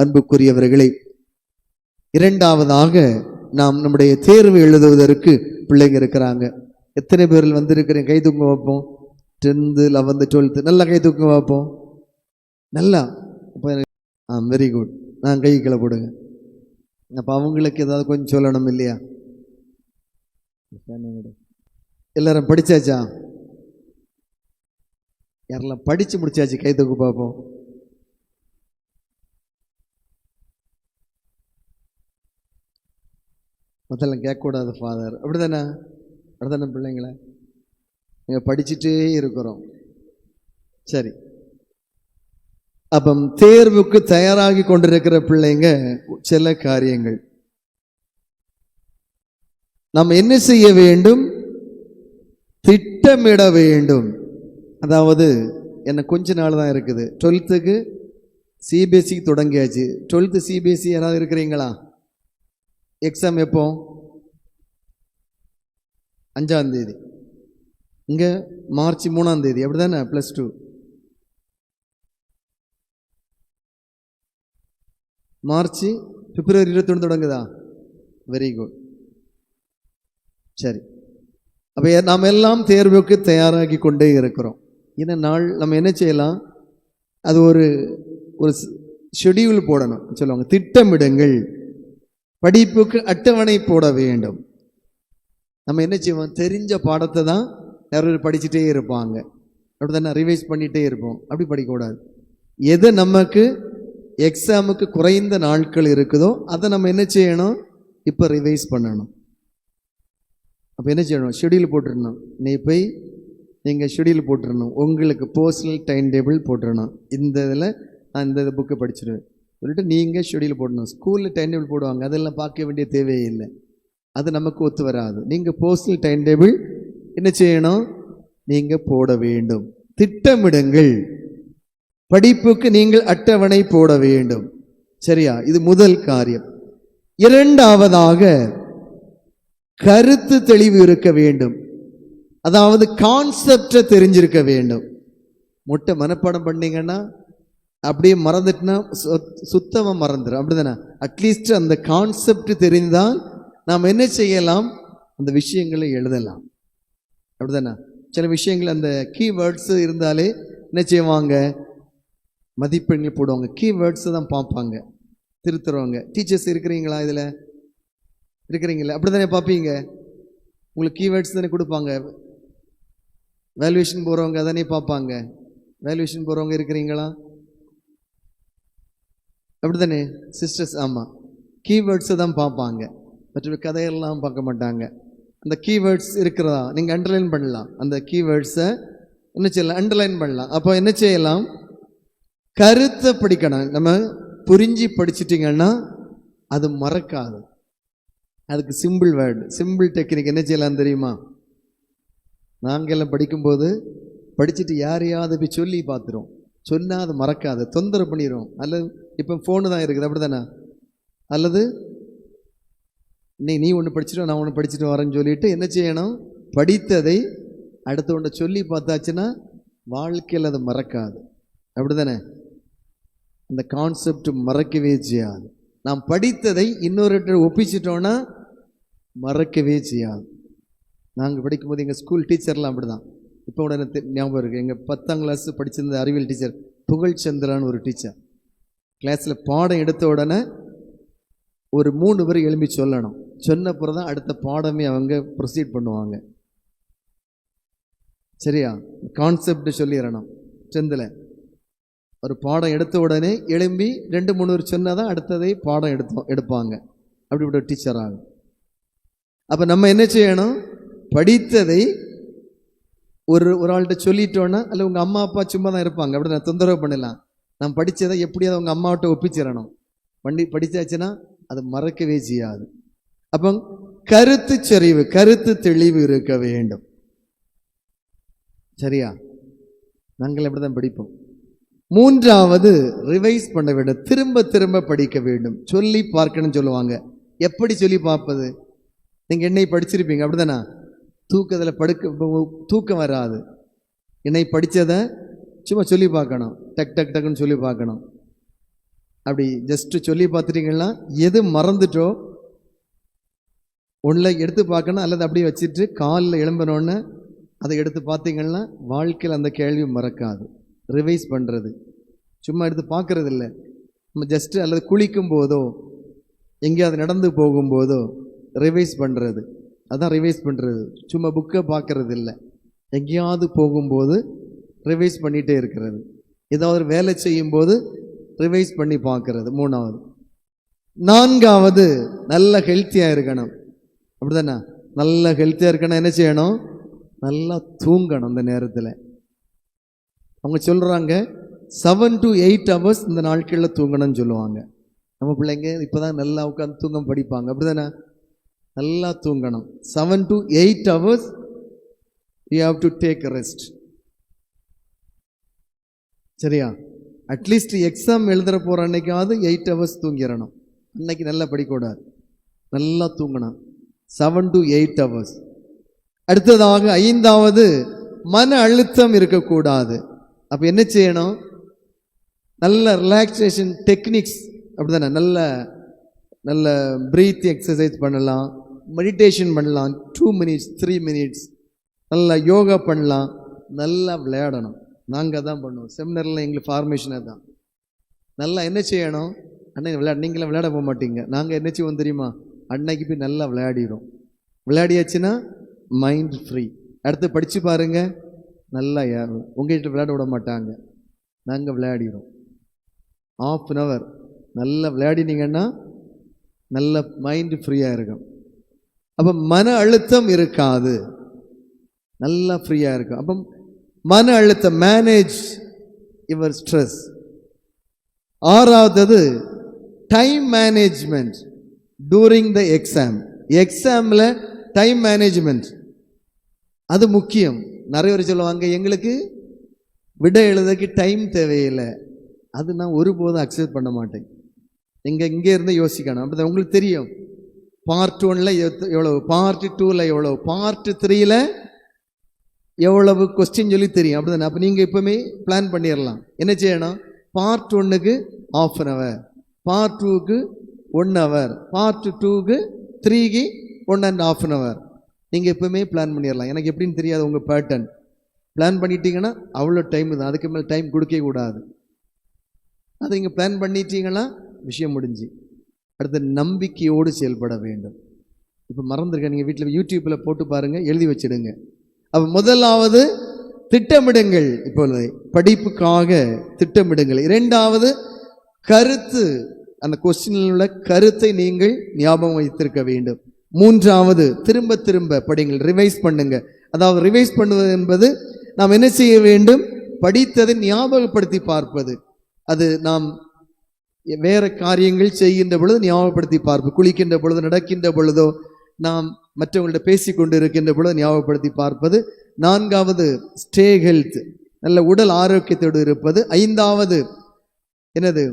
அன்புக்குரியவர்களே, இரண்டாவதாக நாம் நம்முடைய தேர்வு எழுதுவதற்கு பிள்ளைங்க இருக்கிறாங்க. எத்தனை பேரில் வந்திருக்கிறேன்? கை தூக்க வைப்போம். 10th 11th 12th நல்லா கை தூக்க வைப்போம். நல்லா வெரி குட். நான் கை கீழே போடுங்க. அப்போ அவங்களுக்கு ஏதாவது கொஞ்சம் சொல்லணும் இல்லையா? எல்லாரும் படிச்சாச்சா? யாரெல்லாம் படிச்சு முடிச்சாச்சு? கை தூக்கு பார்ப்போம். அதெல்லாம் கேட்கக்கூடாது ஃபாதர். அப்படிதானே? அப்படிதானே பிள்ளைங்கள? நீங்கள் படிச்சுட்டே இருக்கிறோம். சரி, அப்போ தேர்வுக்கு தயாராகி கொண்டிருக்கிற பிள்ளைங்க சில காரியங்கள் நாம் என்ன செய்ய வேண்டும்? திட்டமிட வேண்டும். அதாவது என்ன கொஞ்ச நாள் தான் இருக்குது. 12th சிபிஎஸ்சி தொடங்கியாச்சு. 12th சிபிஎஸ்சி யாராவது இருக்கிறீங்களா? எக்ஸாம் எப்போ? 5ஆம் தேதி. இங்கே மார்ச் 3ஆம் தேதி. அப்படி தானே? +2 மார்ச் பிப்ரவரி 21 தொடங்குதா? Very good. சரி, அப்போ நாம் எல்லாம் தேர்வுக்கு தயாராகி கொண்டே இருக்கிறோம். இந்த நாள் நம்ம என்ன செய்யலாம்? அது ஒரு ஷெடியூல் போடணும். சொல்லுவாங்க திட்டமிடுங்கள். படிப்புக்கு அட்டவணை போட வேண்டும். நம்ம என்ன செய்வோம்? தெரிஞ்ச பாடத்தை தான் யாரும் படிச்சுட்டே இருப்பாங்க. அப்படி தானே? ரிவைஸ் பண்ணிகிட்டே இருப்போம். அப்படி படிக்கக்கூடாது. எது நமக்கு எக்ஸாமுக்கு குறைந்த நாட்கள் இருக்குதோ அதை நம்ம என்ன செய்யணும்? இப்போ ரிவைஸ் பண்ணணும். அப்போ என்ன செய்யணும்? ஷெடியூல் போட்டுடணும். நீ போய் நீங்கள் ஷெடியூல் போட்டுடணும். உங்களுக்கு பர்சனல் டைம் டேபிள் போட்டுடணும். இந்த இதில் நான் இந்த புக்கை படிச்சிடுவேன் சொல்லிட்டு நீங்கள் ஷெடியூல் போடணும். ஸ்கூலில் டைம் டேபிள் போடுவாங்க, அதெல்லாம் பார்க்க வேண்டிய தேவையே இல்லை. அது நமக்கு ஒத்து வராது. நீங்கள் பர்சனல் டைம் டேபிள் என்ன செய்யணும்? நீங்கள் போட வேண்டும். திட்டமிடுங்கள். படிப்புக்கு நீங்கள் அட்டவணை போட வேண்டும். சரியா? இது முதல் காரியம். இரண்டாவதாக கருத்து தெளிவு இருக்க வேண்டும். அதாவது கான்செப்டை தெரிஞ்சிருக்க வேண்டும். முட்டை மனப்பாடம் பண்ணீங்கன்னா அப்படியே மறந்துட்டுனா சுத்தமாக மறந்துடும். அப்படிதானே? அட்லீஸ்ட் அந்த கான்செப்ட் தெரிந்தால் நாம் என்ன செய்யலாம்? அந்த விஷயங்களை எழுதலாம். அப்படிதானே? சில விஷயங்கள் அந்த கீவேர்ட்ஸ் இருந்தாலே என்ன செய்வாங்க? மதிப்பெண்கள் போடுவாங்க. கீவேர்ட்ஸை தான் பார்ப்பாங்க, திருத்துறவங்க. டீச்சர்ஸ் இருக்கிறீங்களா? இதில் இருக்கிறீங்களா? அப்படி தானே பார்ப்பீங்க. உங்களுக்கு கீவேர்ட்ஸ் தானே கொடுப்பாங்க. வேல்யூவேஷன் போகிறவங்க தானே பார்ப்பாங்க. வேல்யூவேஷன் போகிறவங்க இருக்கிறீங்களா? அப்படி தானே சிஸ்டர்ஸ்? ஆமாம், கீவேர்ட்ஸை தான் பார்ப்பாங்க. மற்ற கதையெல்லாம் பார்க்க மாட்டாங்க. அந்த கீவேர்ட்ஸ் இருக்கிறதா நீங்கள் அண்டர்லைன் பண்ணலாம். அந்த கீவேர்ட்ஸை என்ன செய்யலாம்? அண்டர்லைன் பண்ணலாம். அப்போ என்ன செய்யலாம்? கருத்தை படிக்கணும். நம்ம புரிஞ்சு படிச்சிட்டிங்கன்னா அது மறக்காது. அதுக்கு சிம்பிள் வேர்டு, சிம்பிள் டெக்னிக் என்ன செய்யலாம் தெரியுமா? நாங்கெல்லாம் படிக்கும்போது படிச்சுட்டு யாரையாவது போய் சொல்லி பார்த்துரும். சொன்னால் அது மறக்காது, தொந்தரவு பண்ணிடும். அல்லது இப்போ ஃபோனு தான் இருக்குது. அப்படி தானே? அல்லது நீ ஒன்று படிச்சுட்டு நான் ஒன்று படிச்சுட்டு வரேன்னு சொல்லிட்டு என்ன செய்யணும்? படித்ததை அடுத்த ஒன்றை சொல்லி பார்த்தாச்சுன்னா வாழ்க்கையில் அது மறக்காது. அப்படி தானே? அந்த கான்செப்ட் மறக்கவே செய்யாது. நாம் படித்ததை இன்னொரு ஒப்பிச்சிட்டோன்னா மறக்கவே செய்யாது. நாங்கள் படிக்கும்போது எங்கள் ஸ்கூல் டீச்சர்லாம் அப்படி தான். இப்போ கூட எனக்கு ஞாபகம் இருக்குது. எங்கள் 10ஆம் கிளாஸ் படிச்சிருந்த அறிவியல் டீச்சர் புகழ்ச்சந்திரான்னு ஒரு டீச்சர். கிளாஸில் பாடம் எடுத்த உடனே ஒரு 3 பேர் எழுப்பி சொல்லணும். சொன்ன பிறகு தான் அடுத்த பாடமே அவங்க ப்ரொசீட் பண்ணுவாங்க. சரியா? கான்செப்ட் சொல்லிடணும். 10th ஒரு பாடம் எடுத்த உடனே எழும்பி 2-3 பேர் சொன்னால் தான் அடுத்ததை பாடம் எடுப்பாங்க. அப்படிப்பட்ட டீச்சர் ஆகும். அப்போ நம்ம என்ன செய்யணும்? படித்ததை ஒரு ஆள்கிட்ட சொல்லிட்டோன்னா, அல்ல உங்கள் அம்மா அப்பா சும்மா தான் இருப்பாங்க, அப்படி நான் தொந்தரவு பண்ணலாம். நான் படித்ததை எப்படியாவது உங்கள் அம்மாவிட்ட ஒப்பிச்சிடணும். படித்தாச்சுன்னா அது மறக்கவே செய்யாது. அப்போ கருத்து செறிவு, கருத்து தெளிவு இருக்க வேண்டும். சரியா? நாங்கள் எப்படி தான் படிப்போம். மூன்றாவது ரிவைஸ் பண்ண வேண்டும். திரும்ப திரும்ப படிக்க வேண்டும். சொல்லி பார்க்கணும்னு சொல்லுவாங்க. எப்படி சொல்லி பார்ப்பது? நீங்கள் என்னை படிச்சிருப்பீங்க, அப்படிதானே? தூக்கத்தில் தூக்கம் வராது. என்னை படித்ததை சும்மா சொல்லி பார்க்கணும். டக் டக் டக்குன்னு சொல்லி பார்க்கணும். அப்படி ஜஸ்ட்டு சொல்லி பார்த்துட்டீங்கன்னா எது மறந்துட்டோ ஒன்றில் எடுத்து பார்க்கணும், அல்லது அப்படியே வச்சுட்டு காலில் எழும்பினோன்னு அதை எடுத்து பார்த்தீங்கன்னா வாழ்க்கையில் அந்த கேள்வி மறக்காது. ரிவைஸ் பண்ணுறது, சும்மா எடுத்து பார்க்கறது இல்லை, நம்ம ஜஸ்ட்டு அல்லது குளிக்கும் போதோ எங்கேயாவது நடந்து போகும்போதோ ரிவைஸ் பண்ணுறது, அதான் ரிவைஸ் பண்ணுறது. சும்மா புக்கை பார்க்கறது இல்லை, எங்கேயாவது போகும்போது ரிவைஸ் பண்ணிகிட்டே இருக்கிறது. ஏதாவது வேலை செய்யும்போது ரிவைஸ் பண்ணி பார்க்கறது. மூணாவது. நான்காவது, நல்ல ஹெல்த்தியாக இருக்கணும். அப்படி தானே? நல்ல ஹெல்த்தியாக இருக்கணும், என்ன செய்யணும்? நல்லா தூங்கணும். அந்த நேரத்தில் அவங்க சொல்கிறாங்க 7 to 8 hours இந்த நாட்களில் தூங்கணும்னு சொல்லுவாங்க. நம்ம பிள்ளைங்க இப்போ தான் நல்லா உட்காந்து தூங்க படிப்பாங்க, அப்படி தானே? நல்லா தூங்கணும். 7 to 8 hours you have to take a rest. சரியா? அட்லீஸ்ட் எக்ஸாம் எழுதுகிற போகிற அன்னைக்காவது 8 hours தூங்கிடணும். அன்னைக்கு நல்லா படிக்கூடாது, நல்லா தூங்கணும். 7 to 8 hours. அடுத்ததாக 5வது, மன அழுத்தம் இருக்கக்கூடாது. அப்போ என்ன செய்யணும்? நல்ல ரிலாக்ஸேஷன் டெக்னிக்ஸ், அப்படி தானே? நல்ல நல்ல பிரீத் எக்ஸசைஸ் பண்ணலாம், மெடிடேஷன் பண்ணலாம், 2 minutes 3 minutes, நல்லா யோகா பண்ணலாம், நல்லா விளையாடணும். நாங்கள் தான் பண்ணுவோம் செமினாரில், எங்களுக்கு ஃபார்மேஷனாக தான். நல்லா என்ன செய்யணும்? அன்னைக்கு நீங்களாம் விளையாட போக மாட்டீங்க, நாங்கள் என்ன செய்வோம் தெரியுமா? அன்னைக்கு போய் நல்லா விளையாடிடும். விளையாடியாச்சுன்னா மைண்ட் ஃப்ரீ. அடுத்து படித்து பாருங்கள், நல்லா யாரும் உங்கள்கிட்ட விளையாட விட மாட்டாங்க, நாங்கள் விளையாடிடும். 1/2 hour நல்லா விளையாடினீங்கன்னா நல்ல மைண்டு ஃப்ரீயாக இருக்கும். அப்போ மன அழுத்தம் இருக்காது, நல்லா ஃப்ரீயாக இருக்கும். அப்போ மன அழுத்தம், மேனேஜ் யுவர் ஸ்ட்ரெஸ். 6வது, time management during the exam. எக்ஸாமில் டைம் மேனேஜ்மெண்ட் அது முக்கியம். நிறைய பேர் சொல்லுவாங்க எங்களுக்கு விட எழுதுக்கு டைம் தேவையில்லை. அது நான் ஒருபோதும் அக்செப்ட் பண்ண மாட்டேன். நீங்கள் இங்கே இருந்து யோசிக்கணும். அப்படி உங்களுக்கு தெரியும் பார்ட் 1ல் எவ்வளவு, பார்ட் 2ல் எவ்வளவு, பார்ட் 3ல் எவ்வளவு கொஸ்டின் சொல்லி தெரியும், அப்படி தானே? அப்போ நீங்கள் இப்போவுமே பிளான் பண்ணிடலாம். என்ன செய்யணும்? பார்ட் 1க்கு 1/2 hour, பார்ட் 2க்கு 1 hour, பார்ட் 2க்கு 3க்கு 1.5 hour. நீங்கள் எப்போவுமே பிளான் பண்ணிடலாம். எனக்கு எப்படின்னு தெரியாது, உங்கள் பேட்டர்ன் பிளான் பண்ணிட்டீங்கன்னா அவ்வளோ டைம் தான், அதுக்கு மேலே டைம் கொடுக்க கூடாது. அதை நீங்கள் பிளான் பண்ணிட்டீங்கன்னா விஷயம் முடிஞ்சு. அடுத்து நம்பிக்கையோடு செயல்பட வேண்டும். இப்போ மறந்துருக்க, நீங்கள் வீட்டில் யூடியூப்பில் போட்டு பாருங்கள், எழுதி வச்சிடுங்க. அப்போ முதலாவது திட்டமிடுங்கள், இப்பொழுது படிப்புக்காக திட்டமிடுங்கள். 2வது கருத்து, அந்த கொஸ்டினில் உள்ள கருத்தை நீங்கள் ஞாபகம் வைத்திருக்க வேண்டும். 3வது திரும்ப திரும்ப படிங்கள், ரிவைஸ் பண்ணுங்க. அதாவது ரிவைஸ் பண்ணுவது என்பது நாம் என்ன செய்ய வேண்டும்? படித்ததை ஞாபகப்படுத்தி பார்ப்பது. அது நாம் வேற காரியங்கள் செய்கின்ற பொழுது ஞாபகப்படுத்தி பார்ப்பது, குளிக்கின்ற பொழுது, நடக்கின்ற பொழுதோ, நாம் மற்றவங்கள்ட்ட பேசி கொண்டு இருக்கின்ற பொழுது ஞாபகப்படுத்தி பார்ப்பது. 4வது ஸ்டே ஹெல்த், நல்ல உடல் ஆரோக்கியத்தோடு இருப்பது. 5வது என்னது?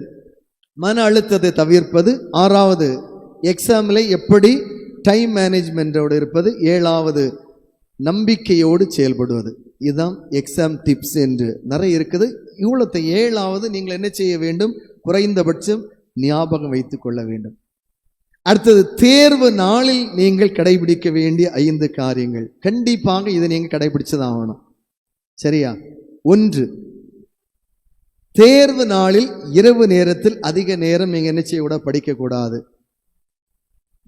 மன அழுத்தத்தை தவிர்ப்பது. 6வது எக்ஸாமில் எப்படி டைம் மேனேஜ்மெண்டோடு இருப்பது. 7வது நம்பிக்கையோடு செயல்படுவது. இதுதான் எக்ஸாம் டிப்ஸ் என்று நிறைய இருக்குது. இவ்வளோத்தை 7வது நீங்கள் என்ன செய்ய வேண்டும்? குறைந்தபட்சம் ஞாபகம் வைத்துக் கொள்ள வேண்டும். அடுத்தது தேர்வு நாளில் நீங்கள் கடைபிடிக்க வேண்டிய 5 காரியங்கள். கண்டிப்பாக இதை நீங்கள் கடைபிடிச்சதான் ஆகணும். சரியா? 1, தேர்வு நாளில் இரவு நேரத்தில் அதிக நேரம் நீங்கள் என்ன செய்ய கூட படிக்கக்கூடாது.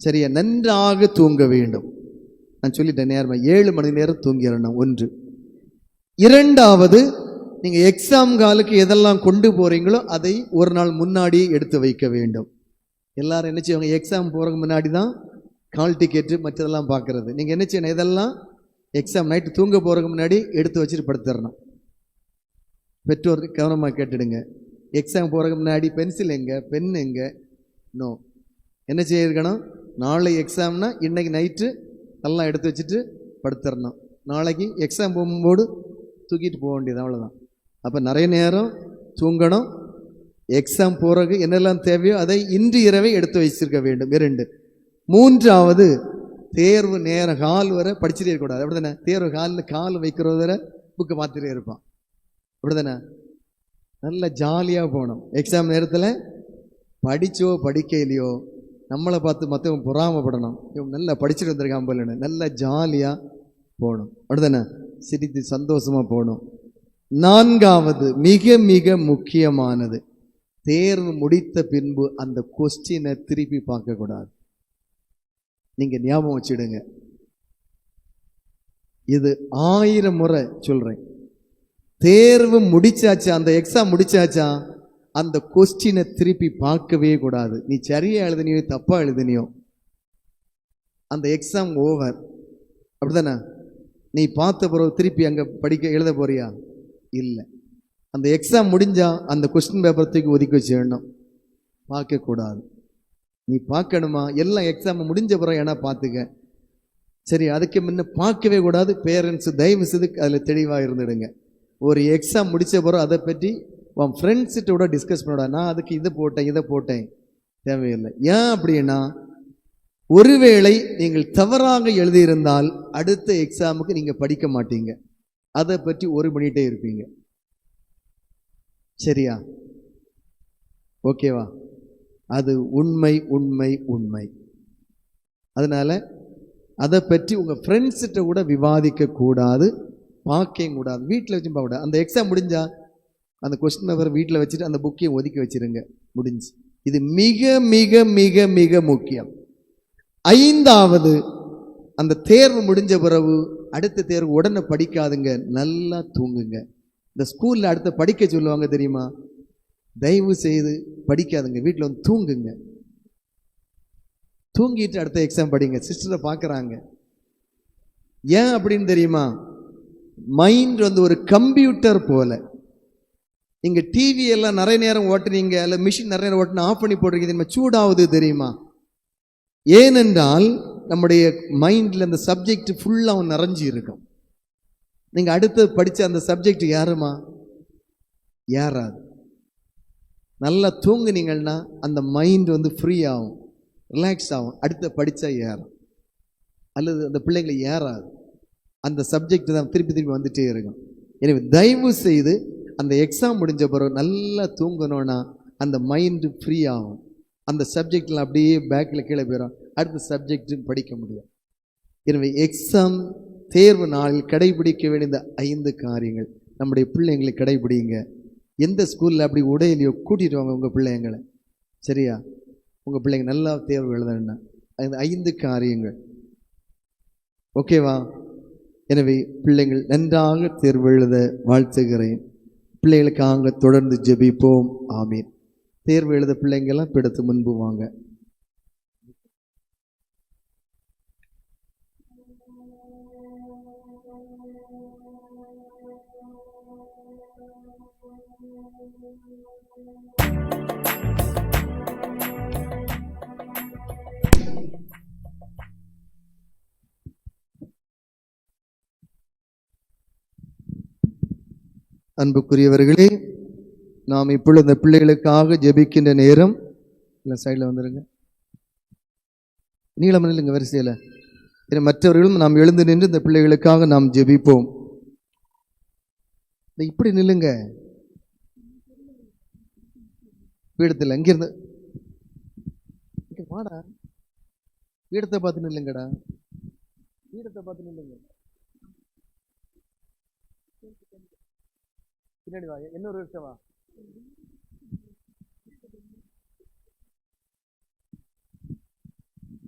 சரியா? நன்றாக தூங்க வேண்டும். நான் சொல்லிட்டேன், நேரமாக 7 மணி நேரம் தூங்கிடணும். 1. 2வது, நீங்கள் எக்ஸாம் காலுக்கு எதெல்லாம் கொண்டு போகிறீங்களோ அதை ஒரு நாள் முன்னாடியே எடுத்து வைக்க வேண்டும். எல்லாரும் என்ன செய்வாங்க? எக்ஸாம் போகிறதுக்கு முன்னாடி தான் கால் டிக்கெட்டு மற்றதெல்லாம் பார்க்குறது. நீங்கள் என்ன செய்யணும்? இதெல்லாம் எக்ஸாம் நைட்டு தூங்க போகிறதுக்கு முன்னாடி எடுத்து வச்சுட்டு படுத்துடணும். பெற்றோருக்கு கவனமாக கேட்டுடுங்க. எக்ஸாம் போகிறதுக்கு முன்னாடி பென்சில் எங்கே, பென் எங்கே? நோ. என்ன செய்யிருக்கணும்? நாளை எக்ஸாம்னா இன்றைக்கி நைட்டு எல்லாம் எடுத்து வச்சுட்டு படுத்துடணும். நாளைக்கு எக்ஸாம் போகும்போது தூக்கிட்டு போக வேண்டியது, அவ்வளோதான். அப்போ நிறைய நேரம் தூங்கணும். எக்ஸாம் போகிறதுக்கு என்னெல்லாம் தேவையோ அதை இன்று இரவே எடுத்து வச்சிருக்க வேண்டும். 2. 3வது தேர்வு நேரம் கால் வரை படிச்சுட்டே இருக்கக்கூடாது. அப்படி தானே? தேர்வு காலில் கால் வைக்கிறது வரை புக்கை பார்த்துட்டே இருப்பான், அப்படி தானே? நல்லா ஜாலியாக போகணும். எக்ஸாம் நேரத்தில் படிச்சோ படிக்க இல்லையோ நம்மளை பார்த்து மற்றவங்க பொறாமப்படணும். இவன் நல்லா படிச்சுட்டு வந்திருக்கான் போலன்னு நல்லா ஜாலியாக போகணும். அப்படிதானே? சிரித்து சந்தோஷமாக போகணும். நான்காவது மிக மிக முக்கியமானது, தேர்வு முடித்த பின்பு அந்த கொஸ்டினை திருப்பி பார்க்கக்கூடாது. நீங்கள் ஞாபகம் வச்சுடுங்க, இது 1000 முறை சொல்கிறேன். தேர்வு முடிச்சாச்சா, அந்த எக்ஸாம் முடிச்சாச்சா, அந்த கொஸ்டினை திருப்பி பார்க்கவே கூடாது. நீ சரியா எழுதினியோ தப்பா எழுதினியோ அந்த எக்ஸாம் ஓவர். அப்படிதானே? நீ பார்த்த பிறகு திருப்பி அங்கே எழுத போறியா? இல்லை. அந்த எக்ஸாம் முடிஞ்சா அந்த கொஸ்டின் பேப்பர் தூக்கி ஒதுக்கி வச்சிடணும், பார்க்கக்கூடாது. நீ பார்க்கணுமா? எல்லாம் எக்ஸாம் முடிஞ்ச பிறகு ஏன்னா பார்த்துக்க. சரி, அதுக்கு முன்ன பார்க்கவே கூடாது. பேரண்ட்ஸ் தயவு செய்து அதில் தெளிவாக இருந்துடுங்க. ஒரு எக்ஸாம் முடித்த பிறகு அதை பற்றி உன் ஃப்ரெண்ட்ஸ்கிட்ட கூட டிஸ்கஸ் பண்ணக்கூடாது. நான் அதுக்கு இதை போட்டேன் தேவையில்லை. ஏன் அப்படின்னா, ஒருவேளை நீங்கள் தவறாக எழுதியிருந்தால் அடுத்த எக்ஸாமுக்கு நீங்கள் படிக்க மாட்டீங்க, அதை பற்றி ஒரு பண்ணிகிட்டே இருப்பீங்க. சரியா? ஓகேவா? அது உண்மை உண்மை உண்மை. அதனால அதை பற்றி உங்கள் ஃப்ரெண்ட்ஸ்கிட்ட கூட விவாதிக்க கூடாது, பார்க்கவும் கூடாது, வீட்டில் வச்சும் பார்க்க கூடாது. அந்த எக்ஸாம் முடிஞ்சா அந்த கொஸ்டின் பேப்பர் வீட்டில் வச்சுட்டு அந்த புக்கையும் ஒதுக்கி வச்சிருங்க, முடிஞ்சு. இது மிக மிக மிக மிக முக்கியம். 5வது, அந்த தேர்வு முடிஞ்ச பிறகு அடுத்த தேர்வு உடனே படிக்காதுங்க, நல்லா தூங்குங்க. இந்த ஸ்கூலில் அடுத்த படிக்க சொல்லுவாங்க தெரியுமா? தயவு செய்து படிக்காதுங்க, வீட்டில் வந்து தூங்குங்க. தூங்கிட்டு அடுத்த எக்ஸாம் படிங்க. சிஸ்டரை பார்க்குறாங்க. ஏன் அப்படின்னு தெரியுமா? மைண்ட் வந்து ஒரு கம்ப்யூட்டர் போல. நீங்கள் டிவி எல்லாம் நிறைய நேரம் ஓட்டுறீங்க, இல்லை மிஷின் நிறைய நேரம் ஓட்டுனா ஆஃப் பண்ணி போட்டிருக்கீங்க, சூடாகுது தெரியுமா? ஏனென்றால் நம்முடைய மைண்டில் அந்த சப்ஜெக்ட் ஃபுல்லாக நிறைஞ்சி இருக்கும். நீங்கள் அடுத்து படித்த அந்த சப்ஜெக்ட் யாருமா? ஏறாது. நல்லா தூங்குனீங்கன்னா அந்த மைண்ட் வந்து ஃப்ரீ ஆகும், ரிலாக்ஸ் ஆகும். அடுத்த படித்தா ஏறும். அல்லது அந்த பிள்ளைங்களை ஏறாது, அந்த சப்ஜெக்ட் தான் திருப்பி திருப்பி வந்துட்டே இருக்கும். எனவே தயவு செய்து அந்த எக்ஸாம் முடிஞ்ச பிறகு நல்லா தூங்கணும்னா அந்த மைண்டு ஃப்ரீ ஆகும். அந்த சப்ஜெக்டில் அப்படியே பேக்கில் கீழே போயிடும், அடுத்த சப்ஜெக்டும் படிக்க முடியும். எனவே எக்ஸாம் தேர்வு நாளில் கடைபிடிக்க வேண்டிய 5 காரியங்கள் நம்முடைய பிள்ளைங்களை கடைபிடிங்க. எந்த ஸ்கூலில் அப்படி உடையிலையோ கூட்டிகிட்டு வாங்க உங்கள் பிள்ளைங்களை. சரியா? உங்கள் பிள்ளைங்க நல்லா தேர்வு எழுதணுன்னா அந்த 5 காரியங்கள். ஓகேவா? எனவே பிள்ளைங்கள் நன்றாக தேர்வு எழுத வாழ்த்துகிறேன். பிள்ளைகளுக்காக தொடர்ந்து ஜெபிப்போம். ஆமீன். தேர்வு எழுத பிள்ளைங்கெல்லாம் பிடித்து முன்பு வாங்க. அன்புக்குரியவர்களே, நாம் இப்பொழுது இந்த பிள்ளைகளுக்காக ஜெபிக்கின்ற நேரம். இல்லை, சைடில் வந்துடுங்க, நீளம் இல்லைங்க வரிசையில். மற்றவர்களும் நாம் எழுந்து நின்று இந்த பிள்ளைகளுக்காக நாம் ஜெபிப்போம். இப்படி நில்லுங்க, பீடத்தில் அங்கிருந்து வாடா, பீடத்தை பார்த்து நில்லுங்கடா, பீடத்தை பார்த்து நில்லுங்க. பின்னாடி வா, இன்னொரு வருஷம் வா.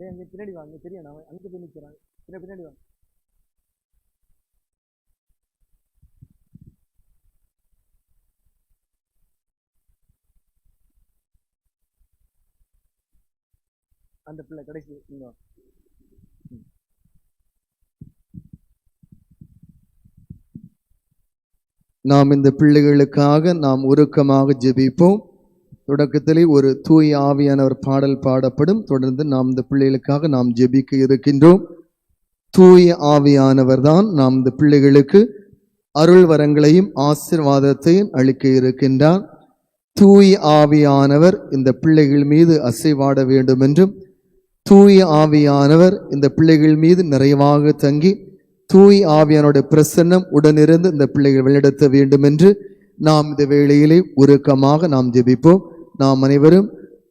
அங்கே பின்னாடி வா, அங்கே தெரியும், நான் அங்கே போய் நிற்கிறேன். பின்னாடி வா. அந்த பிள்ளை கடைசி இங்க. நாம் இந்த பிள்ளைகளுக்காக நாம் உருக்கமாக ஜெபிப்போம். தொடக்கத்திலே ஒரு தூய ஆவியானவர் பாடல் பாடப்படும். தொடர்ந்து நாம் இந்த பிள்ளைகளுக்காக நாம் ஜெபிக்க இருக்கின்றோம். தூய ஆவியானவர் தான் நாம் இந்த பிள்ளைகளுக்கு அருள் வரங்களையும் ஆசீர்வாதத்தையும் அளிக்க இருக்கின்றார். தூய ஆவியானவர் இந்த பிள்ளைகள் மீது அசைவாட வேண்டும் என்றும், தூய ஆவியானவர் இந்த பிள்ளைகள் மீது நிறைவாக தங்கி தூய் ஆவியானுடைய பிரசன்னம் உடனிருந்து இந்த பிள்ளைகள் வழிநடத்த வேண்டும் என்று நாம் இந்த வேளையிலே உருக்கமாக நாம் ஜெபிப்போம். நாம் அனைவரும்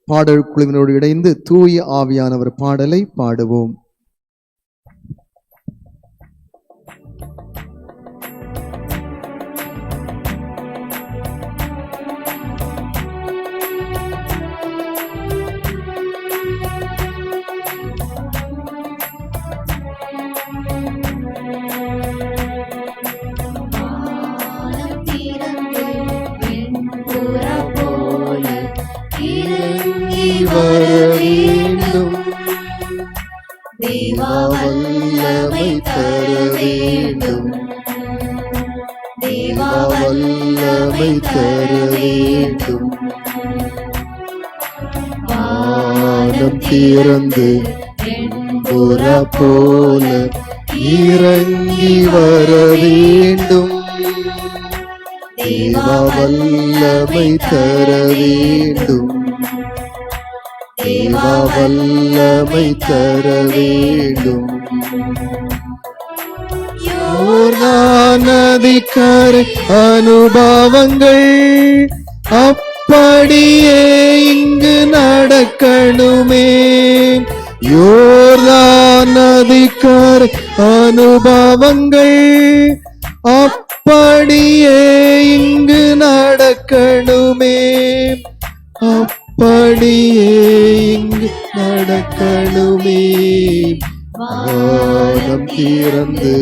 பாடல் குழுவினோடு இணைந்து தூய ஆவியானவர் பாடலை பாடுவோம். தேவா வல்லமை தர வேண்டும், தேவா வல்லமை தர வேண்டும். வானம் திறந்து வெண்புறா போல இறங்கி வர வேண்டும், தேவா வல்லமை தர வேண்டும், தேவா வல்லமை தர வேண்டும். யோர்தான் நதிக்கரை அனுபவங்கள் அப்படியே இங்கு நடக்கணுமே. யோர்தான் நதிக்கரை அனுபவங்கள் அப்படியே இங்கு நடக்கணுமே. அப்படியே இங்கு நடக்கணுமே. வானம் திறந்து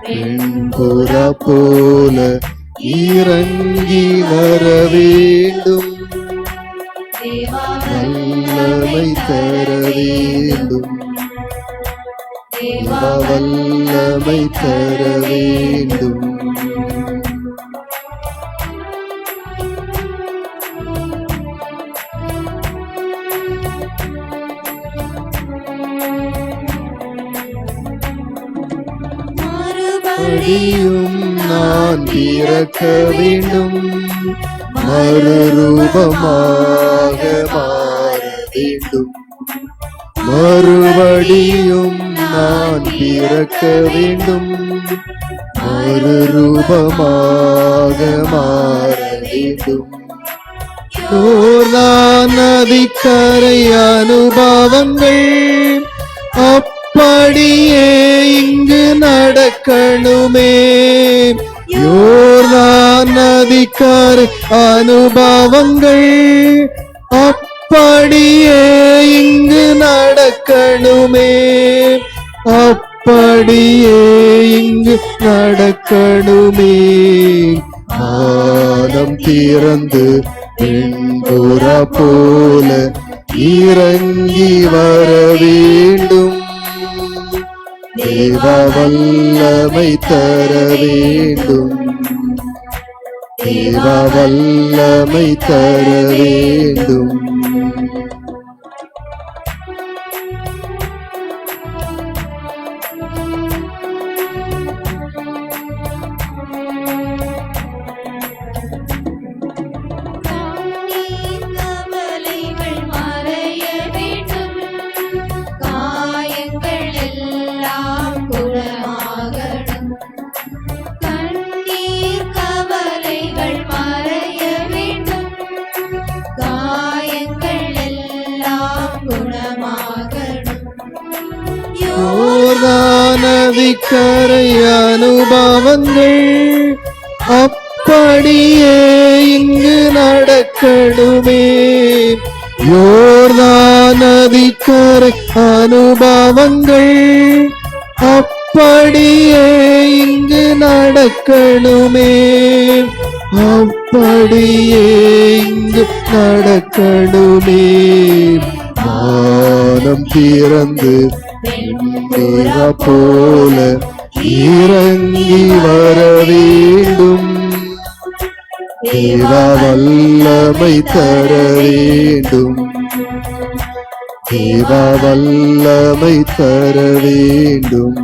வெண்புறா போல இறங்கி வர வேண்டும், வல்லமை தர வேண்டும், தேவா வல்லமை தர வேண்டும். மறுபடியும் நான் பிறக்க வேண்டும், மறுரூபமாக மாற வேண்டும். மறுபடியும் நான் பிறக்க வேண்டும், மறுரூபமாக மாற வேண்டும். யோர்தான் நதிக்கரை அனுபவங்கள் அப்படியே இங்கு நடக்கணுமே. யோர்தான் நதிக்கரை அனுபவங்கள் அப்படியே இங்கு நடக்கணுமே. அப்படியே இங்கு நடக்கணுமே. வானம் திறந்து வெண்புறா போல இறங்கி வர வேண்டும், தேவா வல்லமை தர வேண்டும், தேவா வல்லமை தர வேண்டும். யோர்தான் நதிக்கரை அனுபவங்கள் அப்படியே இங்கு நடக்கணுமே. யோர்தான் நதிக்கரை அனுபவங்கள் அப்படியே இங்கு நடக்கணுமே. அப்படியே இங்கு நடக்கணுமே. வானம் திறந்து வெண்புறா போல இறங்கி வர வேண்டும், தேவா வல்லமை தர வேண்டும், தேவா வல்லமை தர வேண்டும்.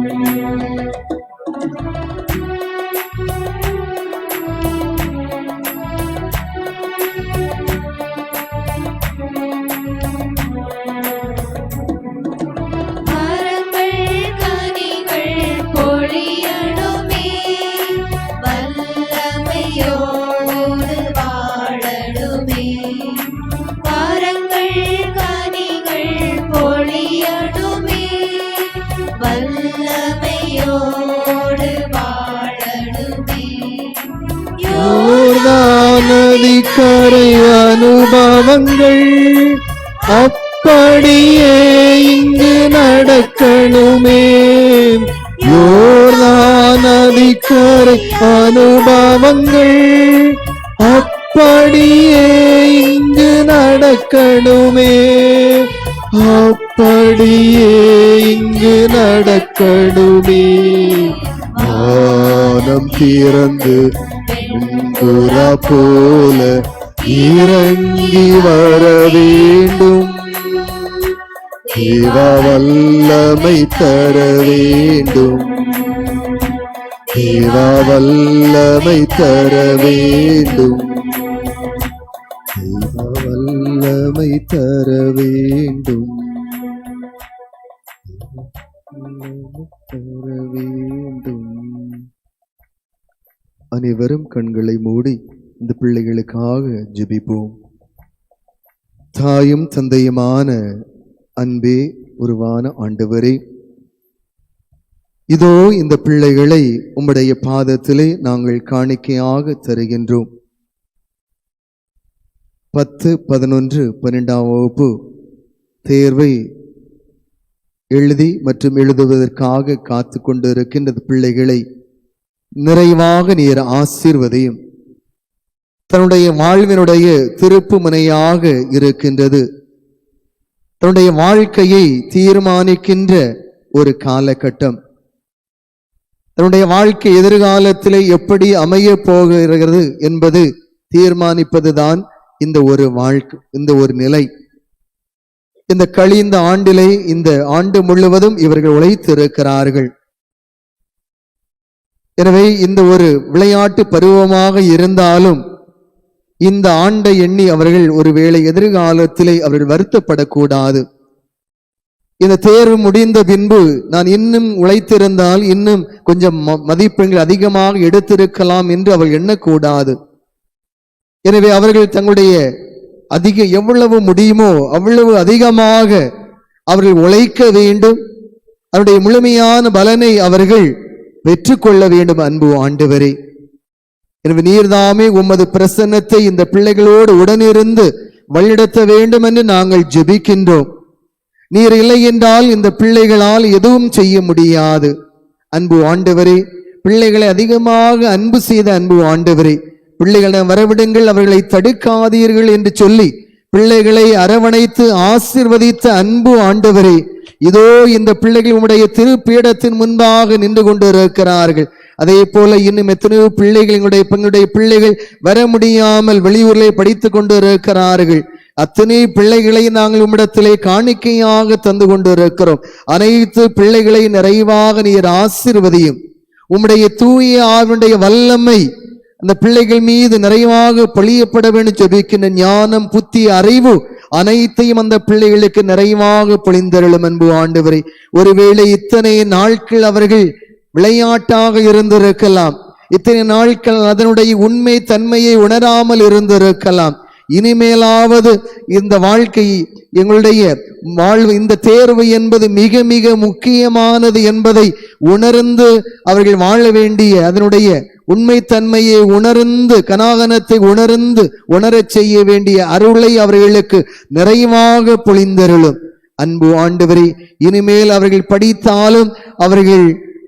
வல்லமையோடு வாழணுமே. வாரங்கள் உன்னோடு வாழணுமே. யோர்தான் நதிக்கரை அனுபவங்கள் அப்படியே இங்கு நடக்கணுமே. யோர்தான் நதிக்கரை அனுபவங்கள் அப்படியே இங்கு நடக்கணுமே. அப்படியே இங்கு நடக்கணுமே. வானம் திறந்து புறா போல இறங்கி வர வேண்டும். தேவ வல்லமை தர வேண்டும். தேவ வல்லமை தர வேண்டும். தேவ வல்லமை தர வேண்டும். தர வேண்டும். அனைவரும் கண்களை மூடி இந்த பிள்ளைகளுக்காக ஜெபிப்போம். தாயும் தந்தையுமான அன்பே உருவான ஆண்டவரே, இதோ இந்த பிள்ளைகளை உம்முடைய பாதத்திலே நாங்கள் காணிக்கையாக தருகின்றோம். 10, 11, 12ஆம் வகுப்பு தேர்வை எழுதி மற்றும் எழுதுவதற்காக காத்து கொண்டு இருக்கின்ற பிள்ளைகளை நிறைவாக நீர் ஆசீர்வதியும். தன்னுடைய வாழ்வினுடைய திருப்பு முனையாக இருக்கின்றது. தன்னுடைய வாழ்க்கையை தீர்மானிக்கின்ற ஒரு காலகட்டம். தன்னுடைய வாழ்க்கை எதிர்காலத்திலே எப்படி அமைய போகிறது என்பது தீர்மானிப்பதுதான் இந்த ஒரு வாழ்க்கை, இந்த ஒரு நிலை. இந்த கழிந்த ஆண்டிலே இந்த ஆண்டு முழுவதும் இவர்கள் உழைத்திருக்கிறார்கள். எனவே இந்த ஒரு விளையாட்டு பருவமாக இருந்தாலும் இந்த ஆண்டை எண்ணி அவர்கள் ஒருவேளை எதிர்காலத்திலே அவர்கள் வருத்தப்படக்கூடாது. இந்த தேர்வு முடிந்த பின்பு நான் இன்னும் உழைத்திருந்தால் இன்னும் கொஞ்சம் மதிப்பெண்கள் அதிகமாக எடுத்திருக்கலாம் என்று அவர்கள் எண்ணக்கூடாது. எனவே அவர்கள் தங்களுடைய எவ்வளவு முடியுமோ அவ்வளவு அதிகமாக அவர்கள் உழைக்க வேண்டும். அவருடைய முழுமையான பலனை அவர்கள் பெற்றுக்கொள்ள வேண்டும். அன்பு ஆண்டவரே, எனவே நீர்தாமே உமது பிரசன்னத்தை இந்த பிள்ளைகளோடு உடனிருந்து வழிநடத்த வேண்டும் என்று நாங்கள் ஜெபிக்கின்றோம். நீர் இல்லை என்றால் இந்த பிள்ளைகளால் எதுவும் செய்ய முடியாது. அன்பு ஆண்டவரே, பிள்ளைகளை அதிகமாக அன்பு செய்த அன்பு ஆண்டவரே, பிள்ளைகளை வரவிடுங்கள், அவர்களை தடுக்காதீர்கள் என்று சொல்லி பிள்ளைகளை அரவணைத்து ஆசீர்வதித்த அன்பு ஆண்டவரே, இதோ இந்த பிள்ளைகள் உம்முடைய திருப்பீடத்தின் முன்பாக நின்று கொண்டு இருக்கிறார்கள். அதே போல இன்னும் எத்தனையோ பிள்ளைகள் எங்களுடைய பிள்ளைகள் வர முடியாமல் வெளியூரிலே படித்துக் கொண்டு இருக்கிறார்கள். அத்தனை பிள்ளைகளை நாங்கள் உம்மிடத்திலே காணிக்கையாக தந்து கொண்டு இருக்கிறோம். அனைத்து பிள்ளைகளை நிறைவாக நீர் ஆசீர்வதியும். உம்முடைய தூய ஆவியுடைய வல்லமை அந்த பிள்ளைகள் மீது நிறைவாக பொழியப்பட வேண்டும். ஜெபிக்கின்ற ஞானம், புத்தி, அறிவு அனைத்தையும் அந்த பிள்ளைகளுக்கு நிறைவாக பொழிந்தருளும். அன்பு ஆண்டவரே, ஒருவேளை இத்தனை நாட்கள் அவர்கள் விளையாட்டாக இருந்திருக்கலாம். இத்தனை நாட்கள் அதனுடைய உண்மை தன்மையை உணராமல் இருந்திருக்கலாம். இனிமேலாவது இந்த வாழ்க்கை, எங்களுடைய வாழ்வு, இந்த தேர்வு என்பது மிக மிக முக்கியமானது என்பதை உணர்ந்து அவர்கள் வாழ வேண்டிய அதனுடைய உண்மை தன்மையை உணர்ந்து, கனாகனத்தை உணரச் செய்ய வேண்டிய அருளை அவர்களுக்கு நிறைவாக பொழிந்தருளும். அன்பு ஆண்டவரே, இனிமேல் அவர்கள் படித்தாலும்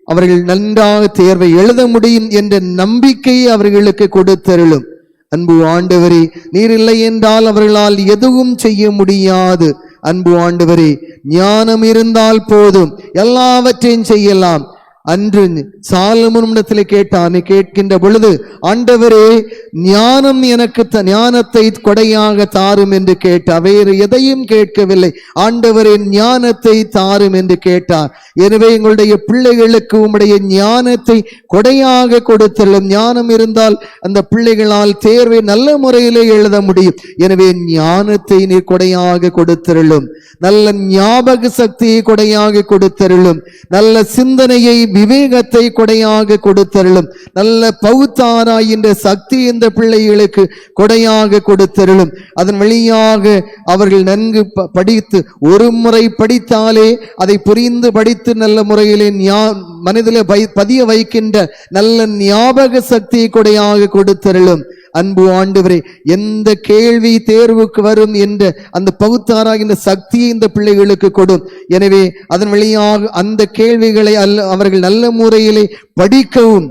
அவர்கள் நன்றாக தேர்வை எழுத முடியும் என்ற நம்பிக்கையை அவர்களுக்கு கொடுத்தருளும். அன்பு ஆண்டவரே, நீர் இல்லை என்றால் அவர்களால் எதுவும் செய்ய முடியாது. அன்பு ஆண்டவரே, ஞானம் இருந்தால் போதும், எல்லாவற்றையும் செய்யலாம். அன்று சாலமோனிடத்திலே கேட்டான். கேட்கின்ற பொழுது, ஆண்டவரே ஞானம் எனக்கு ஞானத்தை கொடையாக தாரும் என்று கேட்டார். வேறு எதையும் கேட்கவில்லை. ஆண்டவரே ஞானத்தை தாரும் என்று கேட்டார். எனவே எங்களுடைய பிள்ளைகளுக்கு உம்முடைய ஞானத்தை கொடையாக கொடுத்தள்ளும். ஞானம் இருந்தால் அந்த பிள்ளைகளால் தேர்வை நல்ல முறையிலே எழுத முடியும். எனவே ஞானத்தை நீர் கொடையாக கொடுத்தருளும். நல்ல ஞாபக சக்தியை கொடையாக கொடுத்தருளும். நல்ல சிந்தனையை விவேகத்தை கொடையாக கொடுத்தருளும். நல்ல பகுத்தாராய்கின்ற சக்தி இந்த பிள்ளைகளுக்கு கொடையாக கொடுத்தருளும். அதன் வழியாக அவர்கள் நன்கு படித்து, ஒரு முறை படித்தாலே அதை புரிந்து படித்து நல்ல முறையிலே மனதிலே பதிய வைக்கின்ற நல்ல ஞாபக சக்தியை கொடையாக கொடுத்தருளும். அன்பு ஆண்டவரே, எந்த கேள்வி தேர்வுக்கு வரும் என்ற அந்த பகுத்தாராகின்ற சக்தியை இந்த பிள்ளைகளுக்கு கொடும். எனவே அதன் வழியாக அந்த கேள்விகளை அவர்கள் நல்ல முறையிலே படிக்கவும்,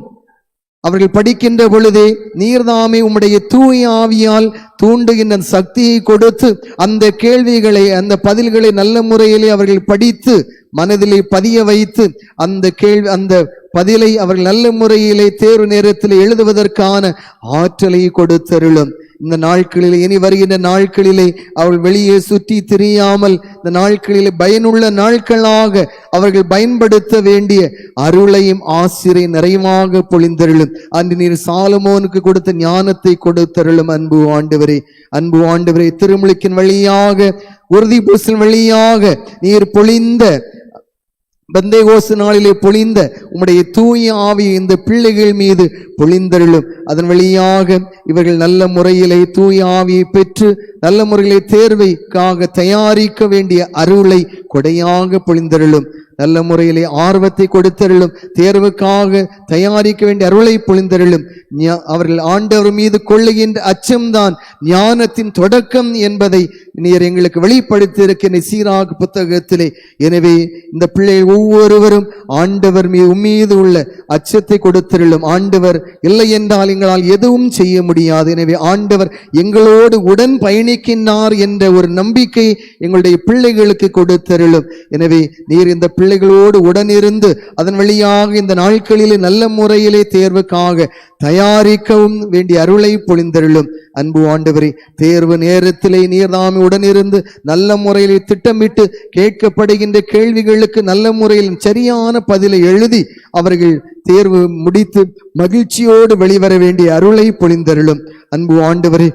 அவர்கள் படிக்கின்ற பொழுதே நீர்தாமே உம்முடைய தூய ஆவியால் தூண்டுகின்ற சக்தியை கொடுத்து அந்த கேள்விகளை, அந்த பதில்களை நல்ல முறையிலே அவர்கள் படித்து மனதிலே பதிய வைத்து அந்த பதிலை அவர்கள் நல்ல முறையிலே தேர்வு நேரத்தில் எழுதுவதற்கான ஆற்றலை கொடுத்தருளும். இந்த நாட்களிலே, இனி வருகின்ற நாட்களிலே அவர்கள் வெளியே சுற்றி திரியாமல் இந்த நாட்களிலே பயனுள்ள நாட்களாக அவர்கள் பயன்படுத்த வேண்டிய அருளையும் ஆசிரை நிறைவாக பொழிந்தருளும். அன்று நீர் சாலமோனுக்கு கொடுத்த ஞானத்தை கொடுத்தருளும். அன்பு ஆண்டவரே, திருமுழுக்கின் வழியாக, உறுதி பூசல் வழியாக நீர் பொழிந்த, பெந்தேகோஸ்து நாளிலே பொழிந்த உம்முடைய தூய ஆவியை இந்த பிள்ளைகள் மீது பொழிந்தருளும். அதன் வழியாக இவர்கள் நல்ல முறையிலே தூய ஆவியை பெற்று நல்ல முறையிலே தேர்வைக்காக தயாரிக்க வேண்டிய அருளை கொடையாக பொழிந்தருளும். நல்ல முறையிலே ஆர்வத்தை கொடுத்தருளும். தேர்வுக்காக தயாரிக்க வேண்டிய அருளை பொழிந்தருளும். அவர்கள் ஆண்டவர் மீது கொள்ளுகின்ற அச்சம்தான் ஞானத்தின் தொடக்கம் என்பதை நீர் எங்களுக்கு வெளிப்படுத்தி இருக்கின்ற சீராக புத்தகத்திலே. எனவே இந்த பிள்ளைகள் ஒவ்வொருவரும் ஆண்டவர் மீது உள்ள அச்சத்தை கொடுத்தருளும். ஆண்டவர் இல்லை என்றால் எங்களால் எதுவும் செய்ய முடியாது. எனவே ஆண்டவர் எங்களோடு உடன் பயணிக்கின்றார் என்ற ஒரு நம்பிக்கை எங்களுடைய பிள்ளைகளுக்கு கொடுத்தருளும். எனவே நீர் இந்த பிள்ளைகளோடு உடனிருந்து அதன் வழியாக இந்த நாட்களிலே நல்ல முறையிலே தேர்வுக்காக தயாரிக்கவும் வேண்டிய அருளை பொழிந்தருளும். அன்பு ஆண்டவரே, தேர்வு நேரத்திலே நீர்தாமே உடனிருந்து நல்ல முறையிலே திட்டமிட்டு கேட்கப்படுகின்ற கேள்விகளுக்கு நல்ல முறையில் சரியான பதிலை எழுதி அவர்கள் தேர்வு முடித்து மகிழ்ச்சியோடு வெளிவர வேண்டிய அருளை பொழிந்தருளும். அன்பு ஆண்டவரே,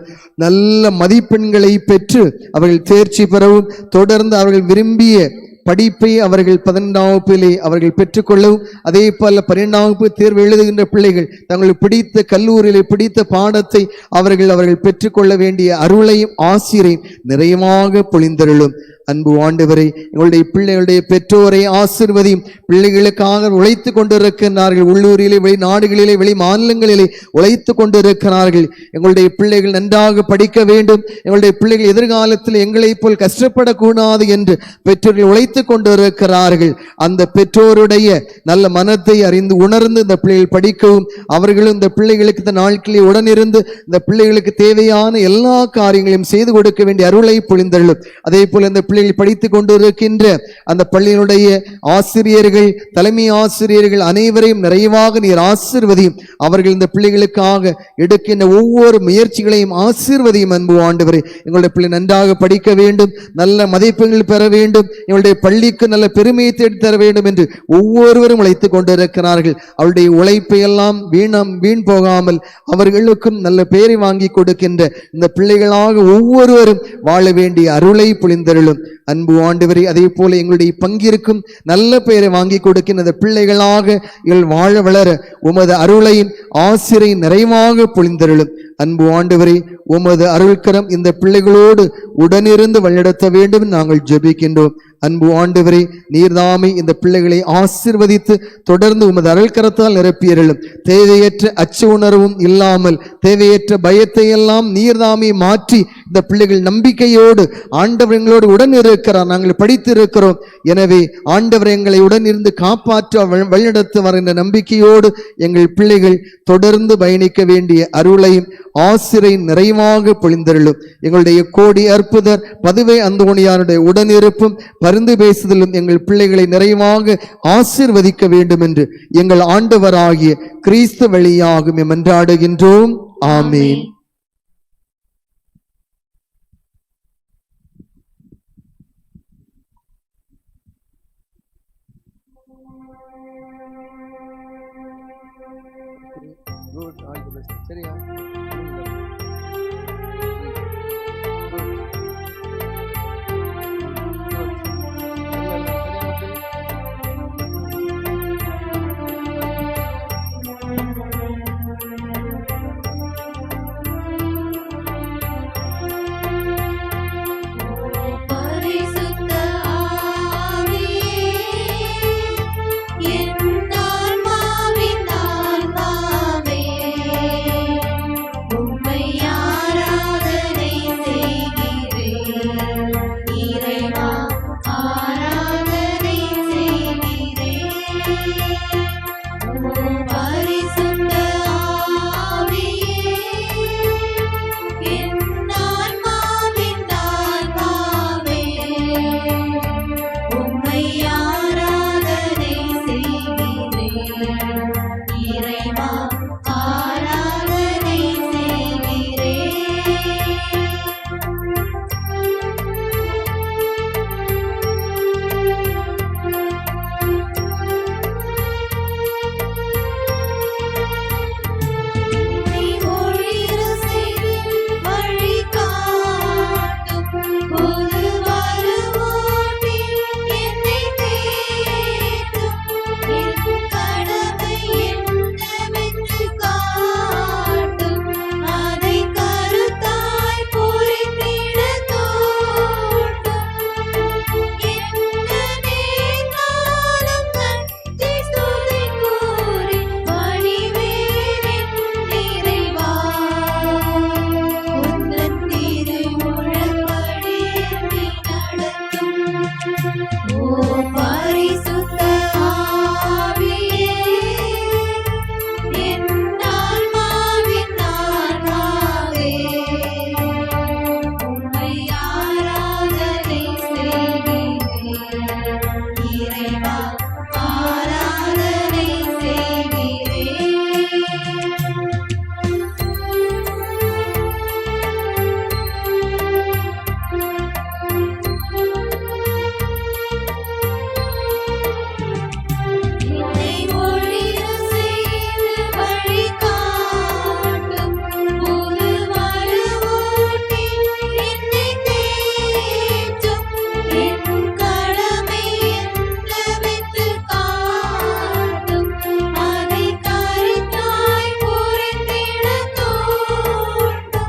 நல்ல மதிப்பெண்களை பெற்று அவர்கள் தேர்ச்சி பெறவும், தொடர்ந்து அவர்கள் விரும்பிய படிப்பை அவர்கள் 12ஆம் வகுப்பிலே அவர்கள் பெற்றுக்கொள்ளவும், அதே போல 12ஆம் வகுப்பு தேர்வு எழுதுகின்ற பிள்ளைகள் தங்களுக்கு பிடித்த கல்லூரியிலே பிடித்த பாடத்தை அவர்கள் பெற்றுக்கொள்ள வேண்டிய அருளையும் ஆசிரையும் நிறைவாக பொழிந்தருளும். அன்பு ஆண்டவரை, எங்களுடைய பிள்ளைகளுடைய பெற்றோரை ஆசீர்வதியும். பிள்ளைகளுக்காக உழைத்து கொண்டிருக்கிறார்கள். உள்ளூரிலே, வெளிநாடுகளிலே, வெளி மாநிலங்களிலே உழைத்து கொண்டிருக்கிறார்கள். எங்களுடைய பிள்ளைகள் நன்றாக படிக்க வேண்டும், எங்களுடைய பிள்ளைகள் எதிர்காலத்தில் எங்களைப் போல் கஷ்டப்படக்கூடாது என்று பெற்றோர்கள் உழைத்து கொண்டிருக்கிறார்கள். அந்த பெற்றோருடைய நல்ல மனத்தை அறிந்து உணர்ந்து இந்த பிள்ளைகள் படிக்கவும், அவர்களும் இந்த பிள்ளைகளுக்கு இந்த நாட்களில் உடனிருந்து இந்த பிள்ளைகளுக்கு தேவையான எல்லா காரியங்களையும் செய்து கொடுக்க வேண்டிய அருளை பொழிந்தருளும். அதே போல இந்த படித்துக் கொண்டிருக்கின்ற அந்த பள்ளியினுடைய ஆசிரியர்கள், தலைமை ஆசிரியர்கள் அனைவரையும் நிறைவாக நீர் ஆசீர்வதியும். அவர்கள் இந்த பிள்ளைகளுக்காக எடுக்கின்ற ஒவ்வொரு முயற்சிகளையும் ஆசீர்வதியும். அன்பு ஆண்டவரே, எங்களுடைய பிள்ளை நன்றாக படிக்க வேண்டும், நல்ல மதிப்பெண்கள் பெற வேண்டும், எங்களுடைய பள்ளிக்கு நல்ல பெருமையை தேடி தர வேண்டும் என்று ஒவ்வொருவரும் உழைத்துக் கொண்டிருக்கிறார்கள். அவருடைய உழைப்பை எல்லாம் வீண் போகாமல் அவர்களுக்கும் நல்ல பெயரை வாங்கி கொடுக்கின்ற இந்த பிள்ளைகளாக ஒவ்வொருவரும் வாழ வேண்டிய அருளை பொழிந்தருளும். அன்பு ஆண்டவரே, அதே போல எங்களுடைய பங்கிற்கும் நல்ல பெயரை வாங்கி கொடுக்கின்ற பிள்ளைகளாக இவள் வாழ வளர உமது அருளையும் ஆசிரை நிறைவாக பொழிந்தருளும். அன்பு ஆண்டவரே, உமது அருள்கரம் இந்த பிள்ளைகளோடு உடனிருந்து வழிநடத்த வேண்டும் நாங்கள் ஜெபிக்கின்றோம். அன்பு ஆண்டவரே, நீர்தாமே இந்த பிள்ளைகளை ஆசீர்வதித்து தொடர்ந்து உமது அருள்கரத்தால் நிரப்பியருளும். தேவையற்ற அச்ச உணர்வும் இல்லாமல் தேவையற்ற பயத்தை எல்லாம் நீர்தாமே மாற்றி இந்த பிள்ளைகள் நம்பிக்கையோடு ஆண்டவர் எங்களோடு உடன் இருக்கிறார், நாங்கள் படித்து இருக்கிறோம், எனவே ஆண்டவர் எங்களை உடன் இருந்து காப்பாற்ற வழிநடத்த வருகின்ற நம்பிக்கையோடு எங்கள் பிள்ளைகள் தொடர்ந்து பயணிக்க வேண்டிய அருளையும் ஆசிரை நிறைவாக பொழிந்தருளும். எங்களுடைய கோடி அற்புதர் பதுவை அந்தோணியாருடைய உடனிருப்பும் பரிந்து பேசுதலும் எங்கள் பிள்ளைகளை நிறைவாக ஆசீர்வதிக்க வேண்டும் என்று எங்கள் ஆண்டவராகிய கிறிஸ்து வழியாக மன்றாடுகின்றோம். ஆமீன். சரியா? ஓ